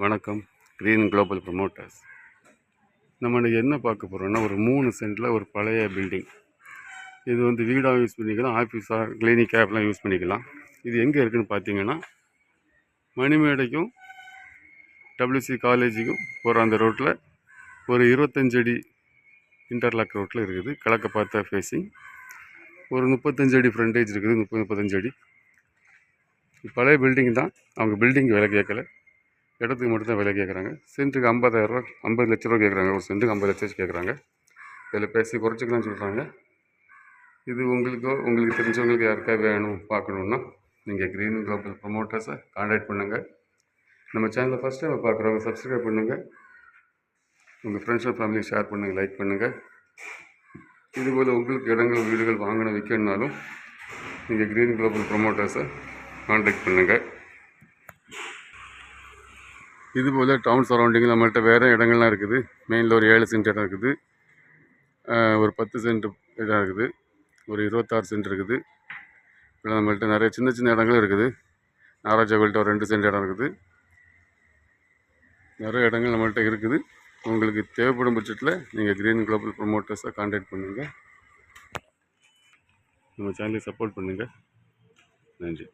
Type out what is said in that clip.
வணக்கம். Green global promoters. நம்ம இன்றைக்கி என்ன பார்க்க போகிறோம்னா, ஒரு 3 சென்ட்டில் ஒரு பழைய பில்டிங். இது வீடாக யூஸ் பண்ணிக்கலாம், ஆஃபீஸாக கிளினிக் கேப்லாம் யூஸ் பண்ணிக்கலாம். இது எங்கே இருக்குதுன்னு பார்த்தீங்கன்னா, மணிமேடைக்கும் WC காலேஜுக்கும் போகிற அந்த ரோட்டில் ஒரு 25 அடி இன்டர்லாக் ரோட்டில் இருக்குது. கிழக்க பார்த்த ஃபேஸிங். ஒரு 35 அடி ஃப்ரண்டேஜ் இருக்குது. 35 அடி. பழைய பில்டிங் தான். அவங்க பில்டிங் விலை கேட்கல, இடத்துக்கு மட்டும் தான் விலை கேட்குறாங்க. சென்ட்டுக்கு 50,000 ரூபா, 50 லட்ச ரூபா கேட்குறாங்க. ஒரு சென்ட்டுக்கு 50 லட்சம் கேட்குறாங்க. இதில் பேசி குறைச்சிக்கலாம்னு சொல்கிறாங்க. இது உங்களுக்கு தெரிஞ்சவங்களுக்கு யாருக்கா வேணும் பார்க்கணுன்னா நீங்கள் க்ரீன் குளோபல் ப்ரமோட்டர்ஸை கான்டாக்ட் பண்ணுங்கள். நம்ம சேனலை ஃபஸ்ட் டைம் பார்க்குறவங்க சப்ஸ்கிரைப் பண்ணுங்கள். உங்கள் ஃப்ரெண்ட்ஸ் அண்ட் ஃபேமிலி ஷேர் பண்ணுங்கள், லைக் பண்ணுங்கள். இதுபோல் உங்களுக்கு இடங்கள் வீடுகள் வாங்கணும் விற்கணுன்னாலும் நீங்கள் க்ரீன் குளோபல் ப்ரமோட்டர்ஸை கான்டாக்ட் பண்ணுங்கள். இதுபோல் டவுன் சரௌண்டிங்கில் நம்மள்கிட்ட வேறு இடங்கள்லாம் இருக்குது. மெயினில் ஒரு 7 சென்ட் இடம் இருக்குது, ஒரு 10 சென்ட் இடம் இருக்குது, ஒரு 26 சென்ட் இருக்குது. இப்போ நம்மள்கிட்ட நிறைய சின்ன சின்ன இடங்களும் இருக்குது. நாராஜாகோல்கிட்ட ஒரு 2 சென்ட் இடம் இருக்குது. நிறைய இடங்கள் நம்மள்கிட்ட இருக்குது. உங்களுக்கு தேவைப்படும் பட்சத்தில் நீங்கள் க்ரீன் குளோபல் ப்ரமோட்டர்ஸை கான்டாக்ட் பண்ணுங்கள். நம்ம சேனலை சப்போர்ட் பண்ணுங்கள். நன்றி.